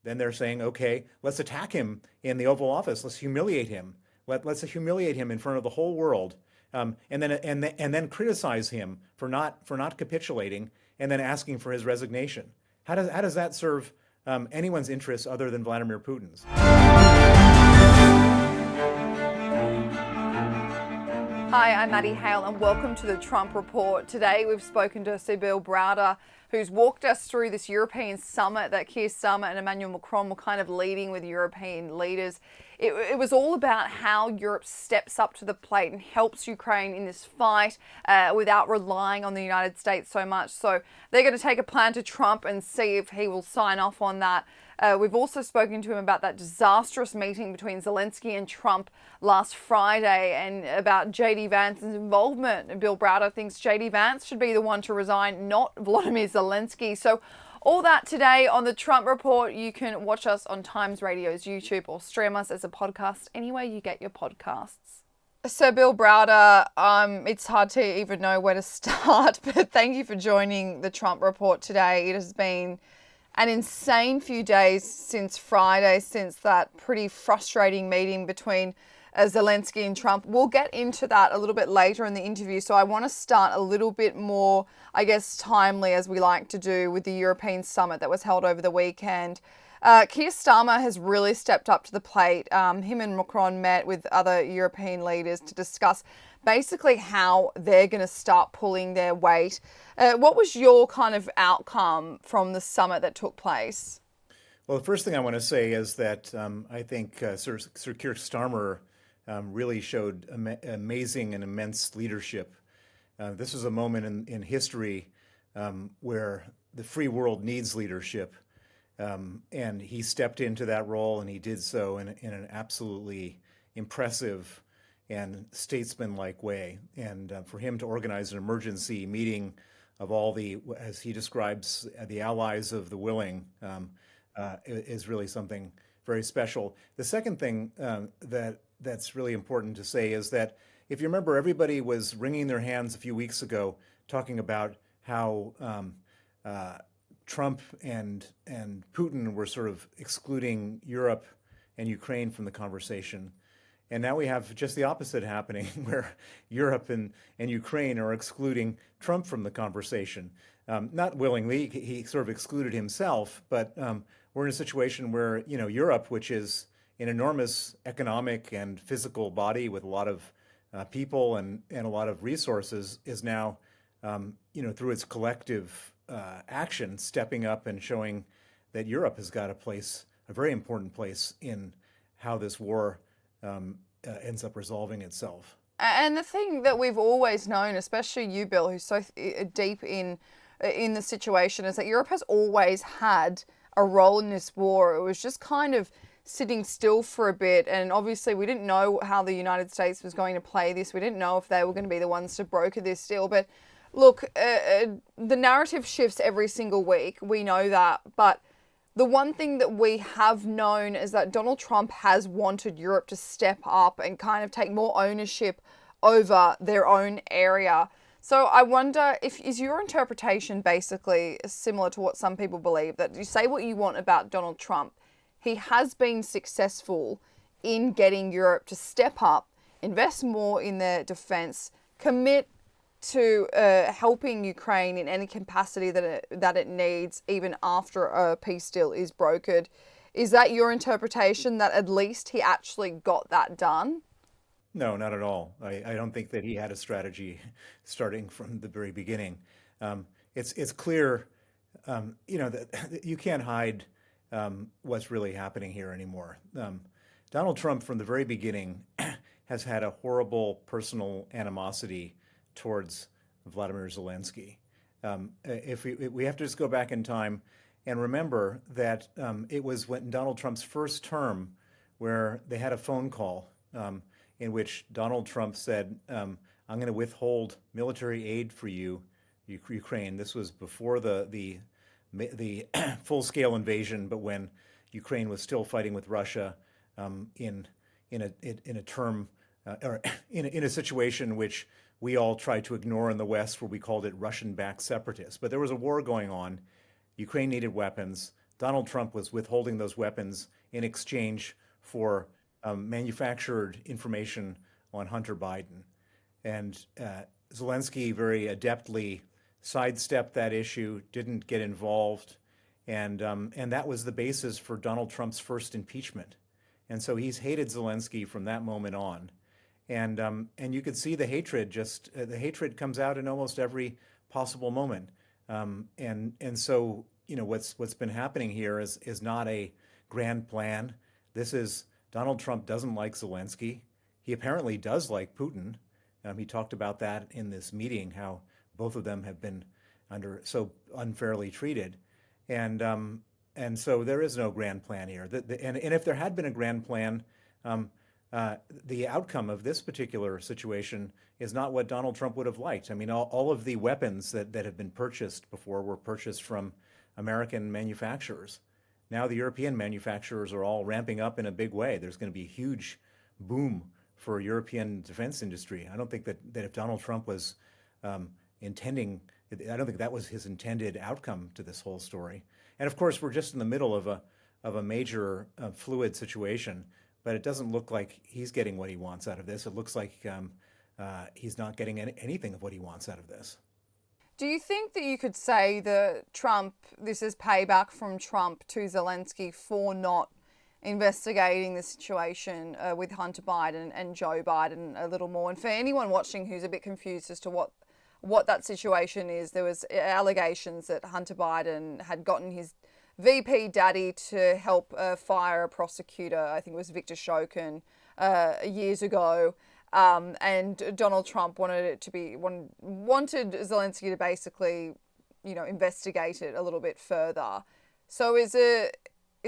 then they're saying, okay, let's attack him in the Oval Office. Let's humiliate him. Let's humiliate him in front of the whole world, and then criticize him for not capitulating, and then asking for his resignation. How does that serve anyone's interests other than Vladimir Putin's? Hi, I'm Maddie, Hale, and welcome to the Trump Report. Today we've spoken to Sir Bill Browder, who's walked us through this European summit that Keir Starmer and Emmanuel Macron were kind of leading with European leaders. It was all about how Europe steps up to the plate and helps Ukraine in this fight without relying on the United States so much. So they're going to take a plan to Trump and see if he will sign off on that. We've also spoken to him about that disastrous meeting between Zelenskyy and Trump last Friday and about JD Vance's involvement. And Bill Browder thinks JD Vance should be the one to resign, not Volodmyr Zelenskyy. So all that today on the Trump Report. You can watch us on Times Radio's YouTube or stream us as a podcast anywhere you get your podcasts. So Bill Browder, it's hard to even know where to start, but thank you for joining the Trump Report today. It has been an insane few days since Friday, since that pretty frustrating meeting between Zelenskyy and Trump. We'll get into that a little bit later in the interview. So I want to start a little bit more, I guess, timely, as we like to do, with the European summit that was held over the weekend. Keir Starmer has really stepped up to the plate. Him and Macron met with other European leaders to discuss basically how they're going to start pulling their weight. What was your kind of outcome from the summit that took place? Well, the first thing I want to say is that I think Sir Keir Starmer really showed amazing and immense leadership. This is a moment in history where the free world needs leadership. And he stepped into that role, and he did so in an absolutely impressive and statesman-like way. And for him to organize an emergency meeting of all the, as he describes, the allies of the willing, is really something very special. The second thing that's really important to say is that if you remember, everybody was wringing their hands a few weeks ago talking about how Trump and Putin were sort of excluding Europe and Ukraine from the conversation. And now we have just the opposite happening, where Europe and Ukraine are excluding Trump from the conversation. Not willingly, he sort of excluded himself, but we're in a situation where, Europe, which is an enormous economic and physical body with a lot of people and a lot of resources, is now, through its collective action, stepping up and showing that Europe has got a very important place in how this war ends up resolving itself. And the thing that we've always known, especially you, Bill, who's so deep in the situation, is that Europe has always had a role in this war. It was just kind of sitting still for a bit. And obviously we didn't know how the United States was going to play this. We didn't know if they were going to be the ones to broker this deal. But look, the narrative shifts every single week. We know that. But the one thing that we have known is that Donald Trump has wanted Europe to step up and kind of take more ownership over their own area. So I wonder, is your interpretation basically similar to what some people believe, that you say what you want about Donald Trump, he has been successful in getting Europe to step up, invest more in their defense, commit to helping Ukraine in any capacity that it needs, even after a peace deal is brokered. Is that your interpretation, that at least he actually got that done? No, not at all. I don't think that he had a strategy starting from the very beginning. It's clear, that you can't hide what's really happening here anymore. Donald Trump, from the very beginning, has had a horrible personal animosity towards Volodmyr Zelenskyy. If we have to just go back in time and remember that it was when Donald Trump's first term where they had a phone call in which Donald Trump said, I'm going to withhold military aid for you, Ukraine. This was before the full-scale invasion, but when Ukraine was still fighting with Russia in a term or in a situation which we all tried to ignore in the West, where we called it Russian-backed separatists. But there was a war going on. Ukraine needed weapons. Donald Trump was withholding those weapons in exchange for manufactured information on Hunter Biden. And Zelensky very adeptly sidestepped that issue, didn't get involved, and that was the basis for Donald Trump's first impeachment. And so he's hated Zelensky from that moment on. And you could see the hatred. Just the hatred comes out in almost every possible moment. So what's been happening here is not a grand plan. This is Donald Trump doesn't like Zelensky. He apparently does like Putin. He talked about that in this meeting, how both of them have been so unfairly treated, and so there is no grand plan here. And if there had been a grand plan, the outcome of this particular situation is not what Donald Trump would have liked. I mean, all of the weapons that have been purchased before were purchased from American manufacturers. Now the European manufacturers are all ramping up in a big way. There's going to be a huge boom for European defense industry. I don't think that if Donald Trump was intending, I don't think that was his intended outcome to this whole story. And of course, we're just in the middle of a major fluid situation, but it doesn't look like he's getting what he wants out of this. It looks like he's not getting anything of what he wants out of this. Do you think that you could say that this is payback from Trump to Zelensky for not investigating the situation with Hunter Biden and Joe Biden a little more? And for anyone watching who's a bit confused as to what that situation is, there was allegations that Hunter Biden had gotten his VP daddy to help fire a prosecutor, I think it was Victor Shokin, years ago. And Donald Trump wanted Zelensky to basically, investigate it a little bit further. So is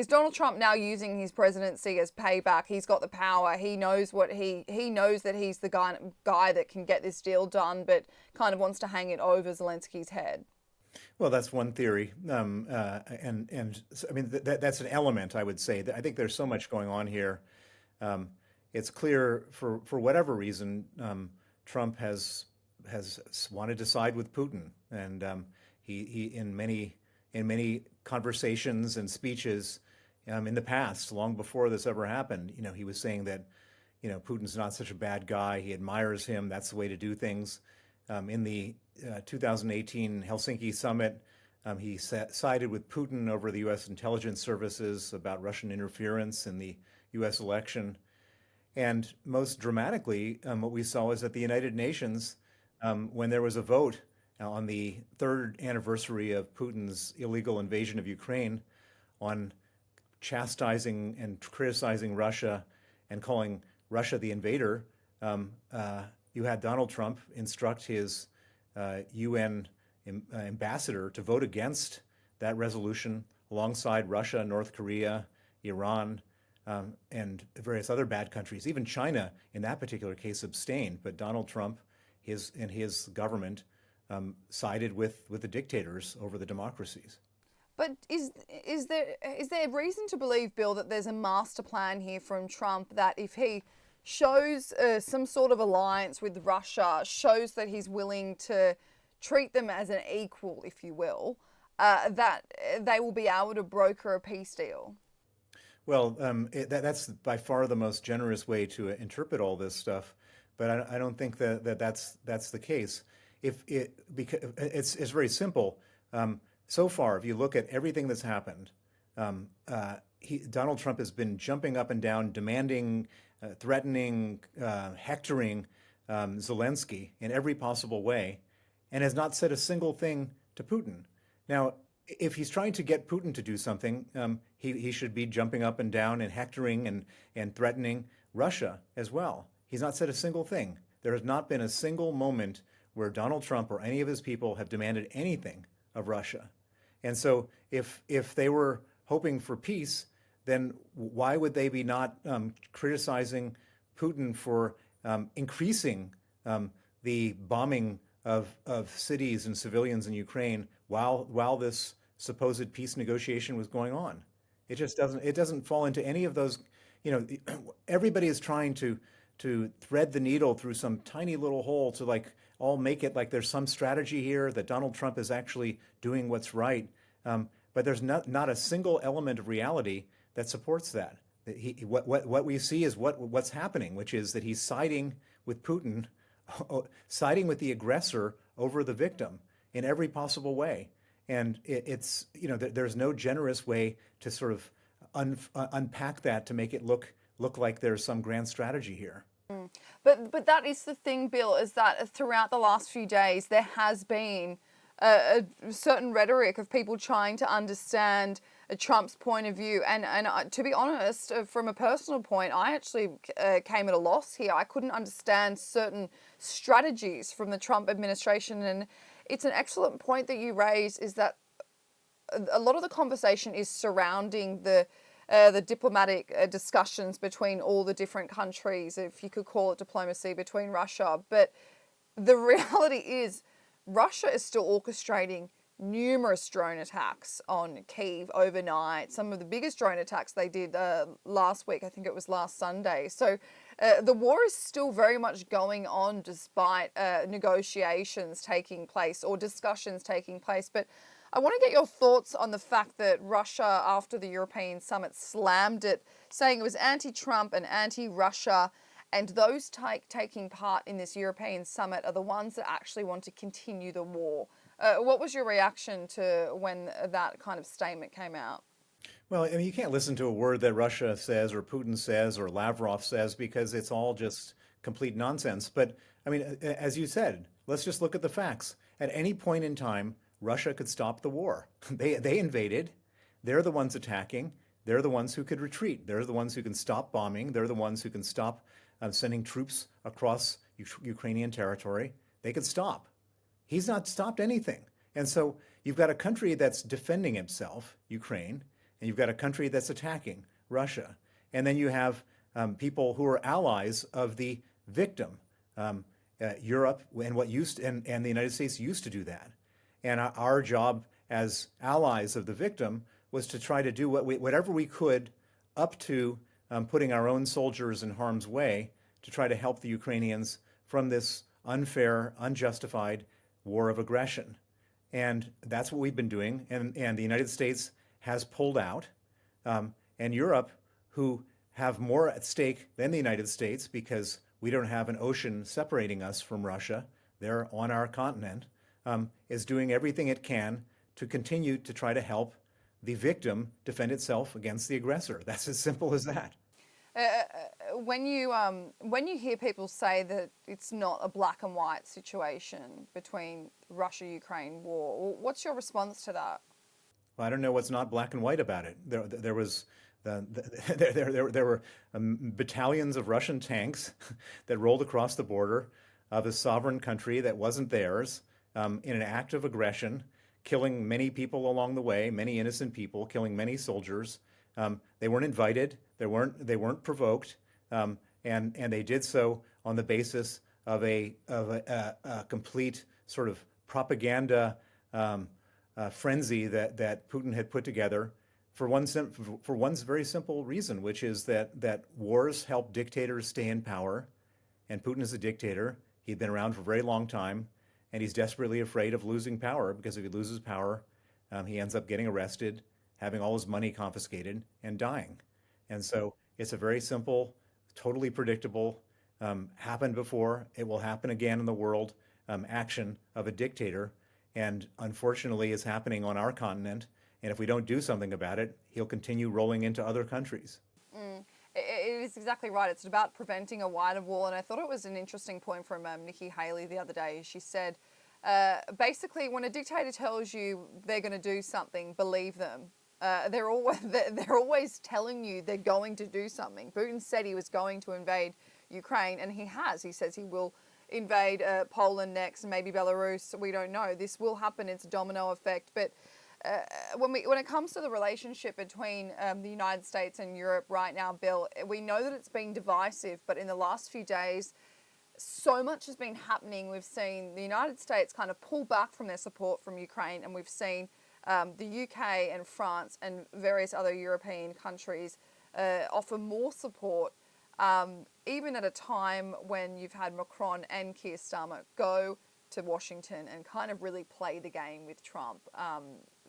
Donald Trump now using his presidency as payback? He's got the power. He knows he knows that he's the guy that can get this deal done, but kind of wants to hang it over Zelensky's head. Well, that's one theory, and I mean that's an element. I would say that I think there's so much going on here. It's clear for whatever reason, Trump has wanted to side with Putin, and he in many conversations and speeches in the past, long before this ever happened, he was saying that Putin's not such a bad guy. He admires him. That's the way to do things. In the 2018 Helsinki summit, he sided with Putin over the U.S. intelligence services about Russian interference in the U.S. election. And most dramatically, what we saw is at the United Nations, when there was a vote on the third anniversary of Putin's illegal invasion of Ukraine on chastising and criticizing Russia and calling Russia the invader, you had Donald Trump instruct his UN ambassador to vote against that resolution alongside Russia, North Korea, Iran, and various other bad countries. Even China, in that particular case, abstained. But Donald Trump, and his government, sided with the dictators over the democracies. But is there reason to believe, Bill, that there's a master plan here from Trump that if he shows some sort of alliance with Russia, shows that he's willing to treat them as an equal, if you will, that they will be able to broker a peace deal? Well, that's by far the most generous way to interpret all this stuff, but I don't think that's the case. Because it's very simple. So far, if you look at everything that's happened, Donald Trump has been jumping up and down, demanding, threatening, hectoring Zelensky in every possible way, and has not said a single thing to Putin. Now, if he's trying to get Putin to do something, he should be jumping up and down and hectoring and threatening Russia as well. He's not said a single thing. There has not been a single moment where Donald Trump or any of his people have demanded anything of Russia. And so if they were hoping for peace, then why would they be not criticizing Putin for increasing the bombing of cities and civilians in Ukraine while this supposed peace negotiation was going on? It just doesn't fall into any of those. Everybody is trying to thread the needle through some tiny little hole to all make it like there's some strategy here that Donald Trump is actually doing what's right. but there's not a single element of reality that supports that. What we see is what's happening, which is that he's siding with Putin, siding with the aggressor over the victim in every possible way. And it's, there's no generous way to sort of unpack that to make it look like there's some grand strategy here. But that is the thing, Bill, is that throughout the last few days there has been a certain rhetoric of people trying to understand Trump's point of view. And to be honest, from a personal point, I actually came at a loss here. I couldn't understand certain strategies from the Trump administration. And it's an excellent point that you raise, is that a lot of the conversation is surrounding the diplomatic discussions between all the different countries, if you could call it diplomacy, between Russia. But the reality is Russia is still orchestrating numerous drone attacks on Kyiv overnight. Some of the biggest drone attacks they did last week, I think it was last Sunday. So the war is still very much going on despite negotiations taking place or discussions taking place. But I want to get your thoughts on the fact that Russia, after the European summit, slammed it, saying it was anti-Trump and anti-Russia, and those taking part in this European summit are the ones that actually want to continue the war. What was your reaction to when that kind of statement came out? Well, I mean, you can't listen to a word that Russia says or Putin says or Lavrov says because it's all just complete nonsense. But I mean, as you said, let's just look at the facts. At any point in time, Russia could stop the war. They invaded. They're the ones attacking. They're the ones who could retreat. They're the ones who can stop bombing. They're the ones who can stop sending troops across Ukrainian territory. They could stop. He's not stopped anything. And so you've got a country that's defending itself, Ukraine, and you've got a country that's attacking, Russia. And then you have people who are allies of the victim, Europe, and and the United States used to do that. And our job as allies of the victim was to try to do whatever we could up to putting our own soldiers in harm's way to try to help the Ukrainians from this unfair, unjustified war of aggression. And that's what we've been doing. And the United States has pulled out. And Europe, who have more at stake than the United States because we don't have an ocean separating us from Russia, they're on our continent, is doing everything it can to continue to try to help the victim defend itself against the aggressor. That's as simple as that. When you hear people say that it's not a black and white situation between Russia-Ukraine war, what's your response to that? Well, I don't know what's not black and white about it. There were battalions of Russian tanks that rolled across the border of a sovereign country that wasn't theirs, in an act of aggression, killing many people along the way, many innocent people, killing many soldiers. They weren't invited. They weren't provoked, and they did so on the basis of a complete sort of propaganda frenzy that Putin had put together for one very simple reason, which is that wars help dictators stay in power, and Putin is a dictator. He'd been around for a very long time, and he's desperately afraid of losing power because if he loses power, he ends up getting arrested, having all his money confiscated, and dying. And so it's a very simple, totally predictable, happened before, it will happen again in the world, action of a dictator, and unfortunately is happening on our continent. And if we don't do something about it, he'll continue rolling into other countries. It is exactly right. It's about preventing a wider war. And I thought it was an interesting point from Nikki Haley the other day. She said, basically, when a dictator tells you they're going to do something, believe them. They're always telling you they're going to do something. Putin said he was going to invade Ukraine, and he has. He says he will invade Poland next, maybe Belarus. We don't know. This will happen. It's a domino effect. But when it comes to the relationship between the United States and Europe right now, Bill, we know that it's been divisive, but in the last few days, so much has been happening. We've seen the United States kind of pull back from their support from Ukraine, and we've seen the UK and France and various other European countries offer more support, even at a time when you've had Macron and Keir Starmer go to Washington and kind of really play the game with Trump.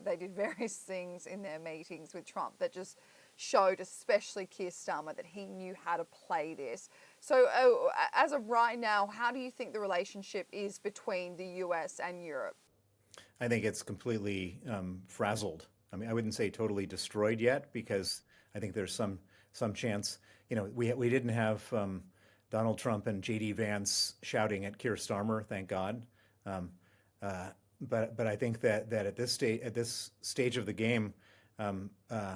they did various things in their meetings with Trump that just showed, especially Keir Starmer, that he knew how to play this. So as of right now, how do you think the relationship is between the US and Europe? I think it's completely frazzled. I mean, I wouldn't say totally destroyed yet because I think there's some chance. We didn't have Donald Trump and JD Vance shouting at Keir Starmer, thank God. Um, but I think that at this stage of the game, um, uh,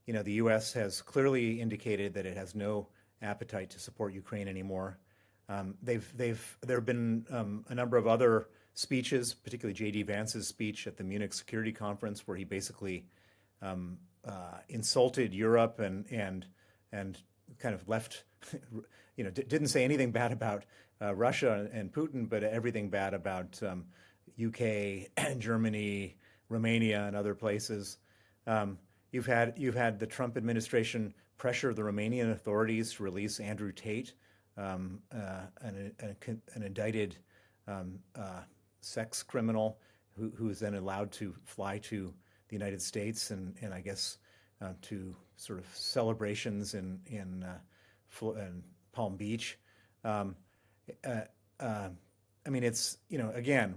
the U.S. has clearly indicated that it has no appetite to support Ukraine anymore. There have been a number of other speeches, particularly J.D. Vance's speech at the Munich Security Conference, where he basically insulted Europe and kind of left, didn't say anything bad about Russia and Putin, but everything bad about UK, Germany, Romania, and other places. You've had the Trump administration pressure the Romanian authorities to release Andrew Tate, an indicted sex criminal who is then allowed to fly to the United States and I guess to sort of celebrations in Palm Beach. Um, uh, I mean, it's again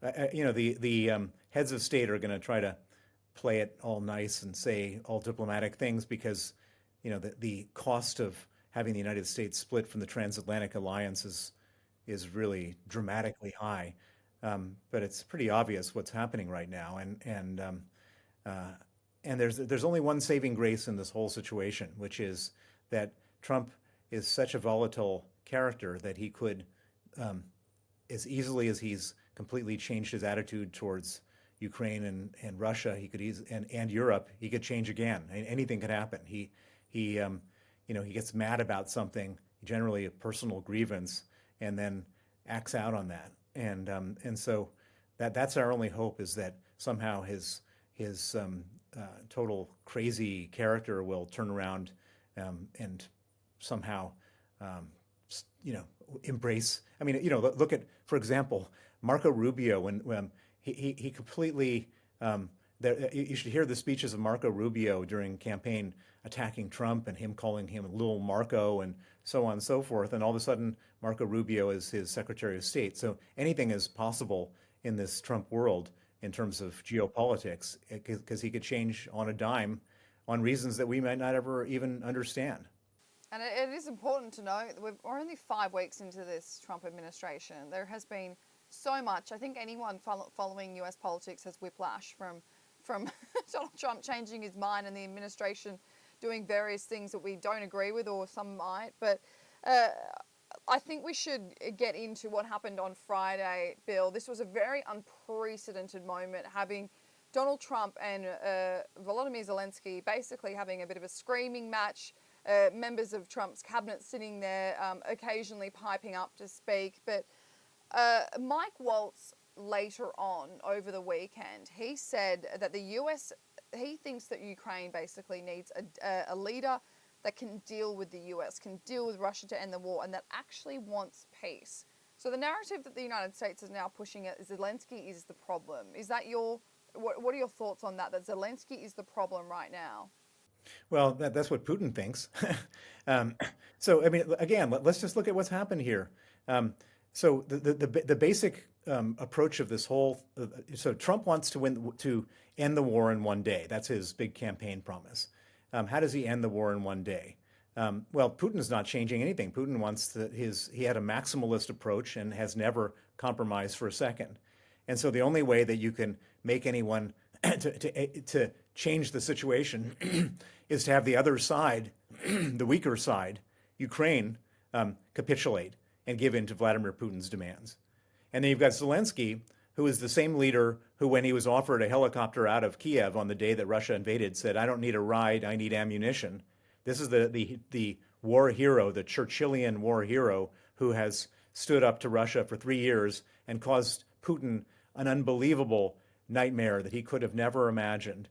the heads of state are going to try to play it all nice and say all diplomatic things because the cost of having the United States split from the transatlantic alliance is really dramatically high. But it's pretty obvious what's happening right now, uh, and there's only one saving grace in this whole situation, which is that Trump is such a volatile character that he could, as easily as he's completely changed his attitude towards Ukraine and Russia, he could and Europe, he could change again. Anything could happen. He gets mad about something, generally a personal grievance, and then acts out on that. And so that's our only hope is that somehow his total crazy character will turn around and somehow embrace. I mean, look at, for example, Marco Rubio when he completely. You should hear the speeches of Marco Rubio during campaign attacking Trump and him calling him little Marco and so on and so forth. And all of a sudden, Marco Rubio is his Secretary of State. So anything is possible in this Trump world in terms of geopolitics because he could change on a dime on reasons that we might not ever even understand. And it is important to note that we're only 5 weeks into this Trump administration. There has been so much. I think anyone following US politics has whiplash from Donald Trump changing his mind and the administration doing various things that we don't agree with, or some might. But I think we should get into what happened on Friday, Bill. This was a very unprecedented moment, having Donald Trump and Volodymyr Zelenskyy basically having a bit of a screaming match. Members of Trump's cabinet sitting there, occasionally piping up to speak. But Mike Waltz later on over the weekend, he said that the US, he thinks that Ukraine basically needs a leader that can deal with the US, can deal with Russia to end the war, and that actually wants peace. So the narrative that the United States is now pushing at Zelenskyy is the problem. Is that what are your thoughts on that Zelenskyy is the problem right now? Well, that's what Putin thinks. So, I mean, again, let's just look at what's happened here. So the basic approach of this whole so Trump wants to end the war in one day. That's his big campaign promise. How does he end the war in one day? Well, Putin's not changing anything. Putin wants he had a maximalist approach and has never compromised for a second. And so the only way that you can make anyone to change the situation is to have the other side, the weaker side, Ukraine, capitulate and give in to Vladimir Putin's demands. And then you've got Zelenskyy, who is the same leader who, when he was offered a helicopter out of Kiev on the day that Russia invaded, said, "I don't need a ride, I need ammunition." This is the war hero, the Churchillian war hero, who has stood up to Russia for 3 years and caused Putin an unbelievable nightmare that he could have never imagined.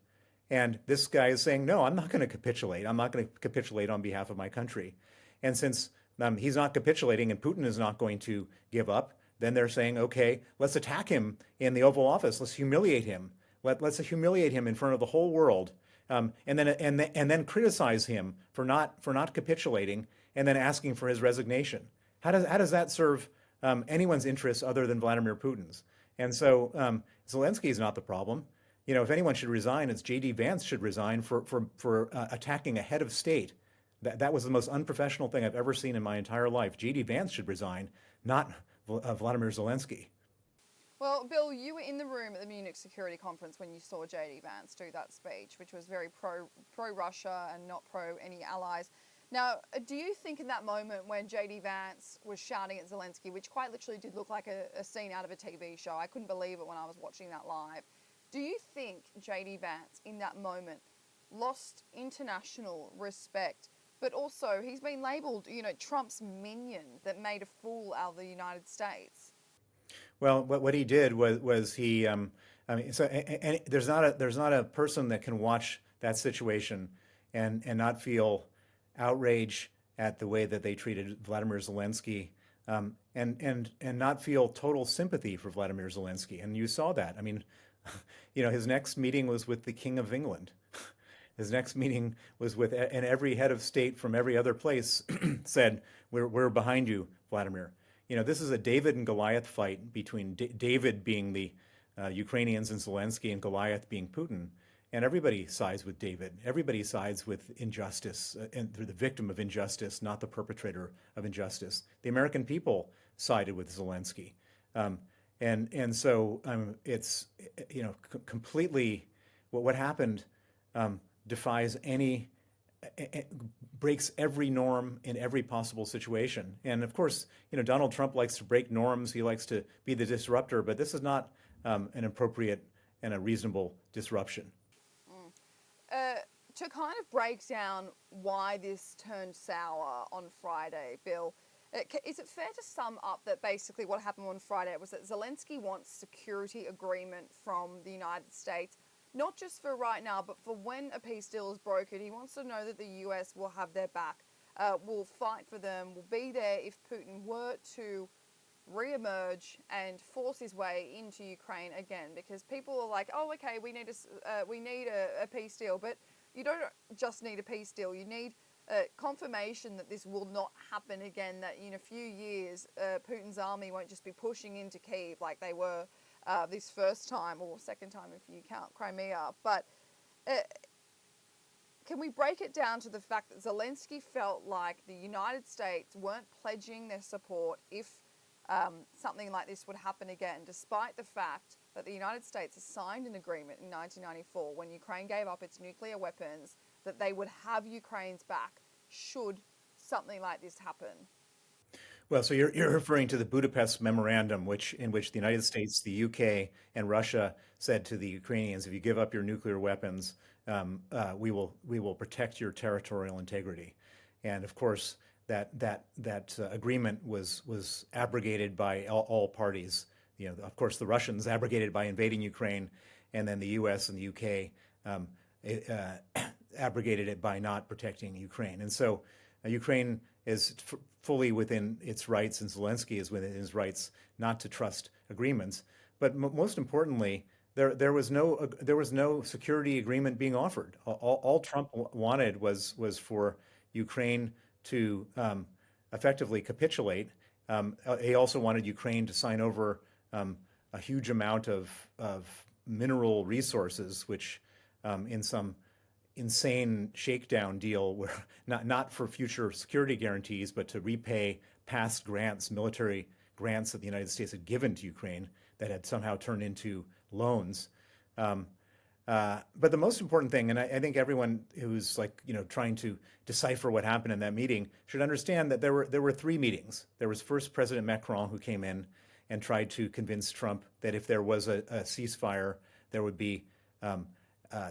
And this guy is saying, no, I'm not going to capitulate. I'm not going to capitulate on behalf of my country. And since he's not capitulating and Putin is not going to give up, then they're saying, okay, let's attack him in the Oval Office. Let's humiliate him. Let's humiliate him in front of the whole world, and then criticize him for not capitulating, and then asking for his resignation. How does that serve anyone's interests other than Vladimir Putin's? And so Zelensky is not the problem. If anyone should resign, it's JD Vance should resign for attacking a head of state. That was the most unprofessional thing I've ever seen in my entire life. JD Vance should resign, not Vladimir Zelensky. Well, Bill, you were in the room at the Munich Security Conference when you saw JD Vance do that speech, which was very pro Russia and not pro any allies. Now, do you think in that moment when JD Vance was shouting at Zelensky, which quite literally did look like a scene out of a TV show, I couldn't believe it when I was watching that live, do you think JD Vance in that moment lost international respect? But also, he's been labelled, Trump's minion that made a fool out of the United States. Well, what he did was he, and there's not a person that can watch that situation and not feel outrage at the way that they treated Vladimir Zelensky, and not feel total sympathy for Vladimir Zelensky. And you saw that. I mean, his next meeting was with the King of England. His next meeting was with, and every head of state from every other place said, "We're behind you, Vladimir." This is a David and Goliath fight between David being the Ukrainians and Zelensky, and Goliath being Putin. And everybody sides with David. Everybody sides with injustice, and they're the victim of injustice, not the perpetrator of injustice. The American people sided with Zelensky. So it's completely what happened defies breaks every norm in every possible situation. And of course, Donald Trump likes to break norms. He likes to be the disruptor, but this is not an appropriate and a reasonable disruption. To kind of break down why this turned sour on Friday, Bill, is it fair to sum up that basically what happened on Friday was that Zelensky wants security agreement from the United States, not just for right now, but for when a peace deal is brokered. He wants to know that the US will have their back, will fight for them, will be there if Putin were to re-emerge and force his way into Ukraine again. Because people are like, oh, okay, we need a peace deal, but you don't just need a peace deal. You need confirmation that this will not happen again, that in a few years Putin's army won't just be pushing into Kyiv like they were this first time, or second time if you count Crimea. But can we break it down to the fact that Zelensky felt like the United States weren't pledging their support if something like this would happen again, despite the fact that the United States has signed an agreement in 1994 when Ukraine gave up its nuclear weapons that they would have Ukraine's back should something like this happen? Well, so you're referring to the Budapest Memorandum, in which the United States, the UK, and Russia said to the Ukrainians, if you give up your nuclear weapons, we will protect your territorial integrity. And of course, that agreement was abrogated by all parties. Of course, the Russians abrogated by invading Ukraine, and then the US and the UK abrogated it by not protecting Ukraine. And so Ukraine is fully within its rights, and Zelensky is within his rights not to trust agreements. But most importantly, there was no security agreement being offered. All Trump wanted was for Ukraine to effectively capitulate. He also wanted Ukraine to sign over a huge amount of mineral resources, which in some insane shakedown deal where not for future security guarantees, but to repay past grants, military grants that the United States had given to Ukraine that had somehow turned into loans. But the most important thing, and I think everyone who's trying to decipher what happened in that meeting should understand that there were three meetings. There was first President Macron, who came in and tried to convince Trump that if there was a ceasefire, there would be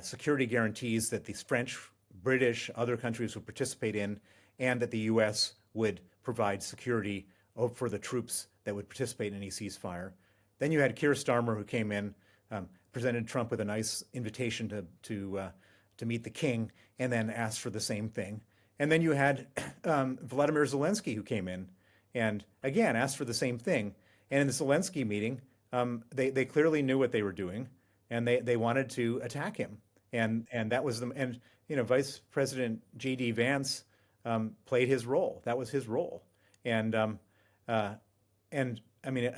security guarantees that the French, British, other countries would participate in, and that the U.S. would provide security for the troops that would participate in any ceasefire. Then you had Keir Starmer, who came in, presented Trump with a nice invitation to meet the king, and then asked for the same thing. And then you had Volodymyr Zelensky, who came in and again asked for the same thing. And in the Zelensky meeting, they clearly knew what they were doing, and they wanted to attack him, and that was the and Vice President JD Vance played his role. That was his role, and uh, and I mean,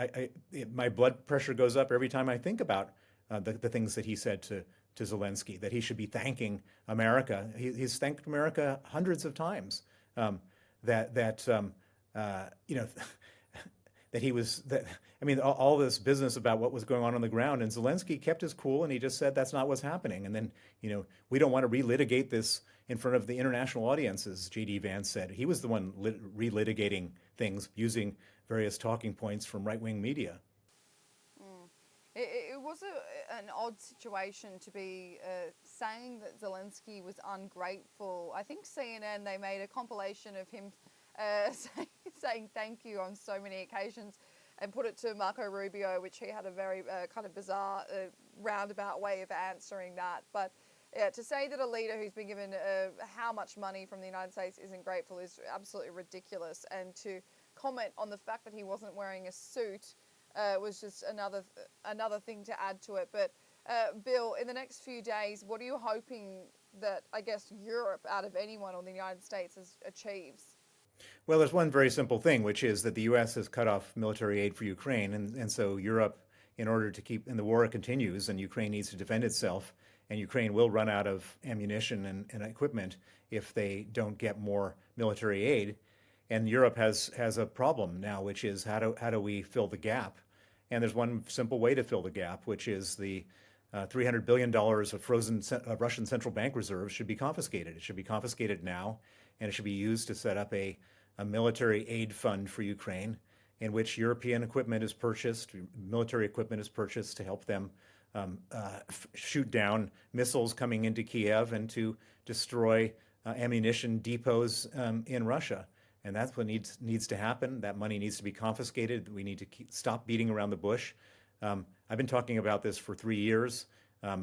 my blood pressure goes up every time I think about the things that he said to Zelensky, that he should be thanking America. He's thanked America hundreds of times. That that you know that he was that I mean all this business about what was going on the ground, and Zelensky kept his cool and he just said that's not what's happening. And then we don't want to relitigate this in front of the international audiences. JD Vance said he was the one relitigating things using various talking points from right-wing media. It was an odd situation to be saying that Zelensky was ungrateful. I think CNN, they made a compilation of him saying thank you on so many occasions and put it to Marco Rubio, which he had a very kind of bizarre, roundabout way of answering that. But to say that a leader who's been given how much money from the United States isn't grateful is absolutely ridiculous. And to comment on the fact that he wasn't wearing a suit was just another thing to add to it. But Bill, in the next few days, what are you hoping that, I guess, Europe, out of anyone, or the United States, achieves? Well, there's one very simple thing, which is that the U.S. has cut off military aid for Ukraine, and so Europe, in order to keep, and the war continues, and Ukraine needs to defend itself, and Ukraine will run out of ammunition and equipment if they don't get more military aid. And Europe has a problem now, which is how do we fill the gap? And there's one simple way to fill the gap, which is the $300 billion of frozen Russian central bank reserves should be confiscated. It should be confiscated now, and it should be used to set up a military aid fund for Ukraine, in which European equipment is purchased, military equipment is purchased to help them shoot down missiles coming into Kiev and to destroy ammunition depots in Russia. And that's what needs to happen. That money needs to be confiscated. We need to stop beating around the bush. I've been talking about this for 3 years.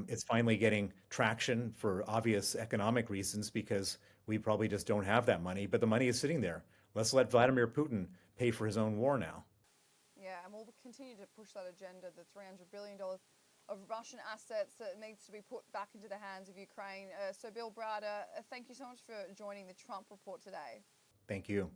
It's finally getting traction for obvious economic reasons because we probably just don't have that money, but the money is sitting there. Let's let Vladimir Putin pay for his own war now. Yeah, and we'll continue to push that agenda, the $300 billion of Russian assets that needs to be put back into the hands of Ukraine. So Bill Browder, thank you so much for joining the Trump Report today. Thank you.